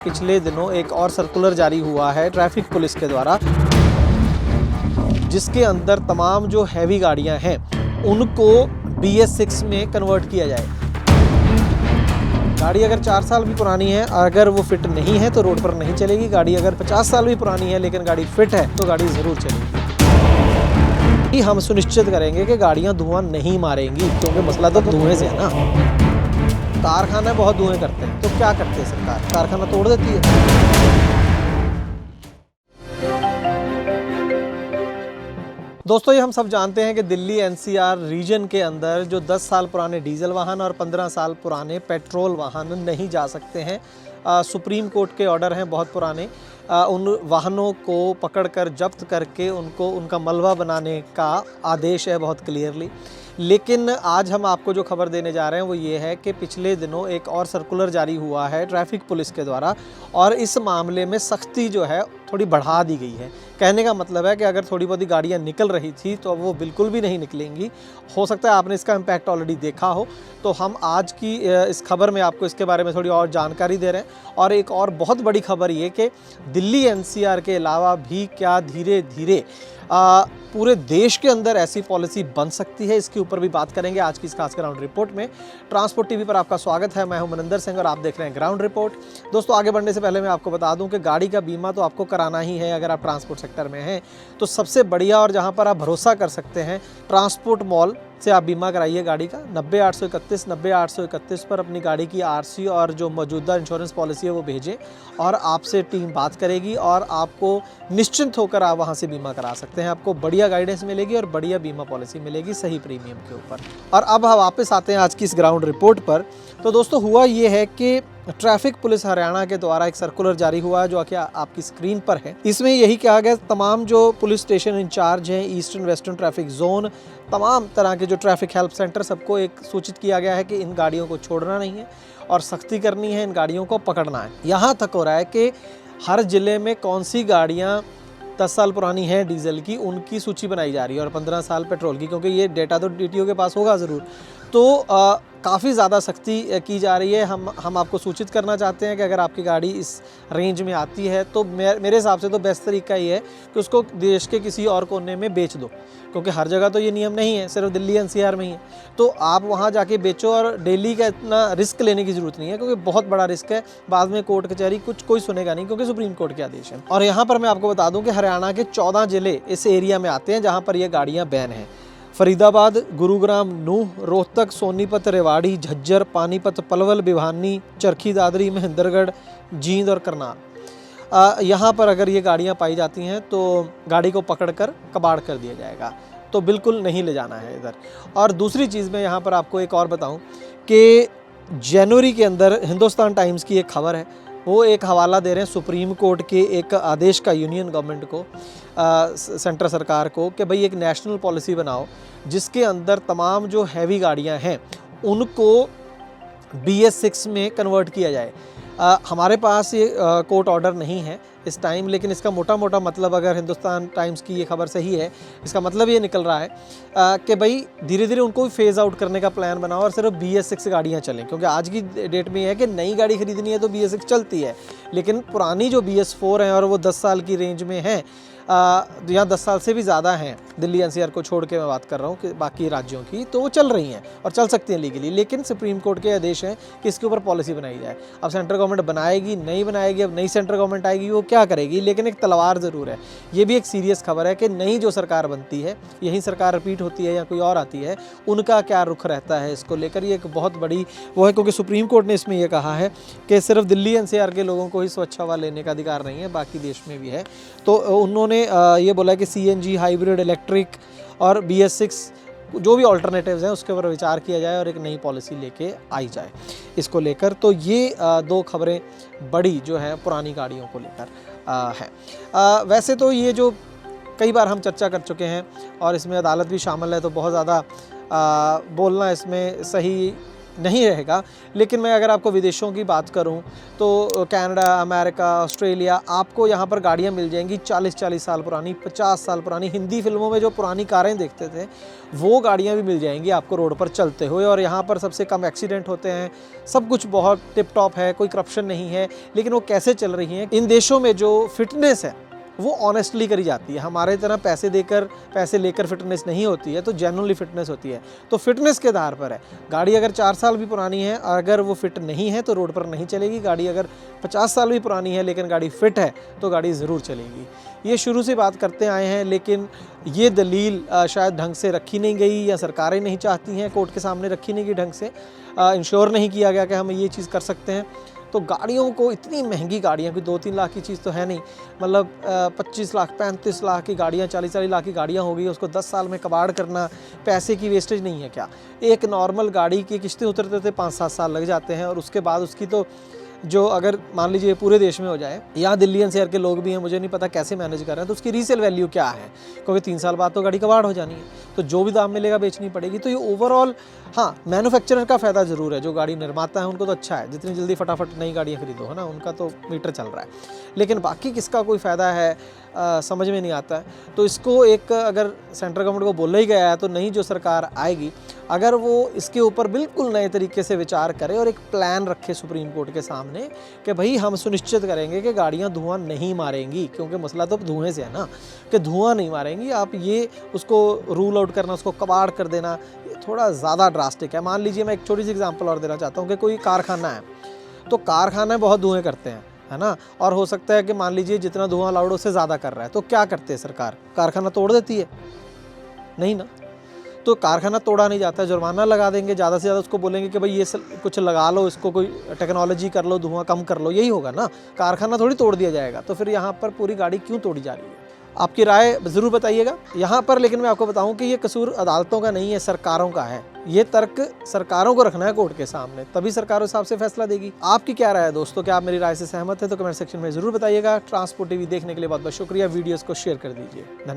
पिछले दिनों एक और सर्कुलर जारी हुआ है ट्रैफिक पुलिस के द्वारा, जिसके अंदर तमाम जो हैवी गाड़ियां हैं उनको BS6 में कन्वर्ट किया जाए। गाड़ी अगर 4 साल भी पुरानी है, अगर वो फिट नहीं है तो रोड पर नहीं चलेगी। गाड़ी अगर 50 साल भी पुरानी है लेकिन गाड़ी फिट है तो गाड़ी ज़रूर चलेगी। हम सुनिश्चित करेंगे कि गाड़ियां धुआं नहीं मारेंगी, क्योंकि मसला तो धुएं से है ना। कारखाने बहुत धुएं करते हैं, तो क्या करते हैं सरकार? कारखाना तोड़ देती है। दोस्तों, ये हम सब जानते हैं कि दिल्ली NCR रीजन के अंदर जो 10 साल पुराने डीजल वाहन और 15 साल पुराने पेट्रोल वाहन नहीं जा सकते हैं। सुप्रीम कोर्ट के ऑर्डर हैं बहुत पुराने। उन वाहनों को पकड़कर जब्त करके उनका मलबा बनाने का आदेश है बहुत क्लियरली। लेकिन आज हम आपको जो खबर देने जा रहे हैं वो ये है कि पिछले दिनों एक और सर्कुलर जारी हुआ है ट्रैफिक पुलिस के द्वारा, और इस मामले में सख्ती जो है थोड़ी बढ़ा दी गई है। कहने का मतलब है कि अगर थोड़ी बहुत गाड़ियाँ निकल रही थी तो अब वो बिल्कुल भी नहीं निकलेंगी। हो सकता है आपने इसका इम्पैक्ट ऑलरेडी देखा हो। तो हम आज की इस खबर में आपको इसके बारे में थोड़ी और जानकारी दे रहे हैं। और एक और बहुत बड़ी खबर ये कि दिल्ली NCR के अलावा भी क्या धीरे धीरे पूरे देश के अंदर ऐसी पॉलिसी बन सकती है, इसके ऊपर भी बात करेंगे आज की इस खास ग्राउंड रिपोर्ट में। ट्रांसपोर्ट टीवी पर आपका स्वागत है। मैं हूं मनिंदर सिंह और आप देख रहे हैं ग्राउंड रिपोर्ट। दोस्तों, आगे बढ़ने से पहले मैं आपको बता दूं कि गाड़ी का बीमा तो आपको कराना ही है अगर आप ट्रांसपोर्ट सेक्टर में हैं। तो सबसे बढ़िया और जहां पर आप भरोसा कर सकते हैं, ट्रांसपोर्ट मॉल से आप बीमा कराइए गाड़ी का। 90-831 पर अपनी गाड़ी की RC और जो मौजूदा इंश्योरेंस पॉलिसी है वो भेजें, और आपसे टीम बात करेगी और आपको निश्चिंत होकर आप वहां से बीमा करा सकते हैं। आपको बढ़िया गाइडेंस मिलेगी और बढ़िया बीमा पॉलिसी मिलेगी सही प्रीमियम के ऊपर। और अब हम वापस आते हैं आज की इस ग्राउंड रिपोर्ट पर। तो दोस्तों, हुआ ये है कि ट्रैफिक पुलिस हरियाणा के द्वारा एक सर्कुलर जारी हुआ है जो कि आपकी स्क्रीन पर है। इसमें यही कहा गया तमाम जो पुलिस स्टेशन इंचार्ज हैं, ईस्टर्न वेस्टर्न ट्रैफिक जोन, तमाम तरह के जो ट्रैफिक हेल्प सेंटर, सबको एक सूचित किया गया है कि इन गाड़ियों को छोड़ना नहीं है और सख्ती करनी है, इन गाड़ियों को पकड़ना है। यहाँ तक हो रहा है कि हर जिले में कौन सी गाड़ियाँ 10 साल पुरानी है डीजल की, उनकी सूची बनाई जा रही है, और 15 साल पेट्रोल की, क्योंकि ये डेटा तो DTO के पास होगा ज़रूर। तो काफ़ी ज़्यादा सख्ती की जा रही है। हम आपको सूचित करना चाहते हैं कि अगर आपकी गाड़ी इस रेंज में आती है तो मेरे हिसाब से तो बेस्ट तरीका ये है कि उसको देश के किसी और कोने में बेच दो, क्योंकि हर जगह तो ये नियम नहीं है, सिर्फ दिल्ली NCR में ही है। तो आप वहाँ जाके बेचो, और डेली का इतना रिस्क लेने की ज़रूरत नहीं है, क्योंकि बहुत बड़ा रिस्क है। बाद में कोर्ट कचहरी कोई सुनेगा नहीं, क्योंकि सुप्रीम कोर्ट के आदेश हैं। और यहाँ पर मैं आपको बता दूँ कि हरियाणा के 14 ज़िले इस एरिया में आते हैं जहाँ पर ये गाड़ियाँ बैन हैं। फरीदाबाद, गुरुग्राम, नूह, रोहतक, सोनीपत, रेवाड़ी, झज्जर, पानीपत, पलवल, भिवानी, चरखी दादरी, महेंद्रगढ़, जींद और करनाल। यहाँ पर अगर ये गाड़ियाँ पाई जाती हैं तो गाड़ी को पकड़कर कबाड़ कर दिया जाएगा, तो बिल्कुल नहीं ले जाना है इधर। और दूसरी चीज़ मैं यहाँ पर आपको एक और बताऊँ कि जनवरी के अंदर हिंदुस्तान टाइम्स की एक खबर है, वो एक हवाला दे रहे हैं सुप्रीम कोर्ट के एक आदेश का यूनियन गवर्नमेंट को, सेंट्रल सरकार को, कि भाई एक नेशनल पॉलिसी बनाओ जिसके अंदर तमाम जो हैवी गाड़ियां हैं उनको BS6 में कन्वर्ट किया जाए। हमारे पास ये कोर्ट ऑर्डर नहीं है इस टाइम, लेकिन इसका मोटा मोटा मतलब, अगर हिंदुस्तान टाइम्स की ये खबर सही है, इसका मतलब ये निकल रहा है कि भाई धीरे धीरे उनको भी फेज़ आउट करने का प्लान बनाओ और सिर्फ BS6 गाड़ियाँ चलें। क्योंकि आज की डेट में ये है कि नई गाड़ी खरीदनी है तो BS6 चलती है, लेकिन पुरानी जो BS4 हैं और वो 10 साल की रेंज में हैं, यहाँ 10 साल से भी ज़्यादा हैं, दिल्ली NCR को छोड़ के मैं बात कर रहा हूँ कि बाकी राज्यों की, तो वो चल रही हैं और चल सकती हैं लीगली। लेकिन सुप्रीम कोर्ट के आदेश हैं कि इसके ऊपर पॉलिसी बनाई जाए। अब सेंट्रल गवर्नमेंट बनाएगी नहीं बनाएगी, अब नई सेंट्रल गवर्नमेंट आएगी वो क्या करेगी, लेकिन एक तलवार ज़रूर है। ये भी एक सीरियस खबर है कि नई जो सरकार बनती है, यही सरकार रिपीट होती है या कोई और आती है, उनका क्या रुख रहता है इसको लेकर। ये एक बहुत बड़ी वो है, क्योंकि सुप्रीम कोर्ट ने इसमें यह कहा है कि सिर्फ दिल्ली NCR के लोगों को ही स्वच्छ हवा लेने का अधिकार नहीं है, बाकी देश में भी है। तो उन्होंने ये बोला कि CNG, हाइब्रिड, इलेक्ट्रिक और BS6 जो भी ऑल्टरनेटिव्स हैं उसके ऊपर विचार किया जाए और एक नई पॉलिसी लेके आई जाए इसको लेकर। तो ये दो खबरें बड़ी जो है पुरानी गाड़ियों को लेकर हैं। वैसे तो ये जो कई बार हम चर्चा कर चुके हैं और इसमें अदालत भी शामिल है, तो बहुत ज़्यादा बोलना इसमें सही नहीं रहेगा। लेकिन मैं अगर आपको विदेशों की बात करूं तो कनाडा, अमेरिका, ऑस्ट्रेलिया, आपको यहाँ पर गाड़ियाँ मिल जाएंगी 40-40 साल पुरानी, 50 साल पुरानी। हिंदी फिल्मों में जो पुरानी कारें देखते थे वो गाड़ियाँ भी मिल जाएंगी आपको रोड पर चलते हुए, और यहाँ पर सबसे कम एक्सीडेंट होते हैं, सब कुछ बहुत टिप टॉप है, कोई करप्शन नहीं है। लेकिन वो कैसे चल रही हैं, इन देशों में जो फिटनेस है वो ऑनेस्टली करी जाती है। हमारे तरह पैसे लेकर फिटनेस नहीं होती है, तो जेन्युइनली फिटनेस होती है। तो फिटनेस के आधार पर है। गाड़ी अगर 4 साल भी पुरानी है, अगर वो फिट नहीं है तो रोड पर नहीं चलेगी। गाड़ी अगर 50 साल भी पुरानी है लेकिन गाड़ी फिट है तो गाड़ी ज़रूर चलेगी। ये शुरू से बात करते आए हैं, लेकिन ये दलील शायद ढंग से रखी नहीं गई, या सरकारें नहीं चाहती हैं, कोर्ट के सामने रखी नहीं गई ढंग से, इंश्योर नहीं किया गया कि हम ये चीज़ कर सकते हैं। तो गाड़ियों को, इतनी महंगी गाड़ियाँ, कोई 2-3 लाख की चीज़ तो है नहीं, मतलब 25 लाख 35 लाख की गाड़ियाँ, 40-40 लाख की गाड़ियाँ हो गई, उसको 10 साल में कबाड़ करना पैसे की वेस्टेज नहीं है क्या? एक नॉर्मल गाड़ी की किस्तें उतरते थे 5-7 साल लग जाते हैं, और उसके बाद उसकी तो जो, अगर मान लीजिए पूरे देश में हो जाए, यहाँ दिल्ली एनसीआर के लोग भी हैं, मुझे नहीं पता कैसे मैनेज कर रहे हैं, तो उसकी रीसेल वैल्यू क्या है, क्योंकि 3 साल बाद तो गाड़ी कबाड़ हो जानी है, तो जो भी दाम मिलेगा बेचनी पड़ेगी। तो ये ओवरऑल, हाँ, मैन्युफैक्चरर का फ़ायदा ज़रूर है, जो गाड़ी निर्माता है उनको तो अच्छा है, जितनी जल्दी फटाफट नई गाड़ियाँ खरीदो, है ना, उनका तो मीटर चल रहा है। लेकिन बाकी किसका कोई फ़ायदा है, समझ में नहीं आता है। तो इसको एक, अगर सेंट्रल गवर्नमेंट को बोला ही गया है, तो नई जो सरकार आएगी, अगर वो इसके ऊपर बिल्कुल नए तरीके से विचार करे और एक प्लान रखे सुप्रीम कोर्ट के सामने कि भाई हम सुनिश्चित करेंगे कि गाड़ियां धुआं नहीं मारेंगी, क्योंकि मसला तो धुएं से है ना, कि धुआं नहीं मारेंगी, आप ये उसको रूल आउट करना, उसको कबाड़ कर देना, ये थोड़ा ज़्यादा ड्रास्टिक है। मान लीजिए, मैं एक छोटी सी एग्जांपल और देना चाहता हूँ कि कोई कारखाना है, तो कारखाना बहुत धुएँ करते हैं, है ना, और हो सकता है कि मान लीजिए जितना धुआं अलाउड उससे ज़्यादा कर रहा है, तो क्या करते हैं सरकार, कारखाना तोड़ देती है? नहीं ना। तो कारखाना तोड़ा नहीं जाता है, जुर्माना लगा देंगे, ज़्यादा से ज़्यादा उसको बोलेंगे कि भाई ये कुछ लगा लो, इसको कोई टेक्नोलॉजी कर लो, धुआं कम कर लो, यही होगा ना, कारखाना थोड़ी तोड़ दिया जाएगा। तो फिर यहाँ पर पूरी गाड़ी क्यों तोड़ी जा रही है? आपकी राय ज़रूर बताइएगा यहाँ पर। लेकिन मैं आपको बताऊं कि ये कसूर अदालतों का नहीं है, सरकारों का है। ये तर्क सरकारों को रखना है कोर्ट के सामने, तभी सरकार उस हिसाब से फैसला देगी। आपकी क्या राय है दोस्तों? क्या आप मेरी राय से सहमत है? तो कमेंट सेक्शन में ज़रूर बताइएगा। ट्रांसपोर्ट टीवी देखने के लिए बहुत बहुत शुक्रिया। वीडियोज़ को शेयर कर दीजिए। धन्यवाद।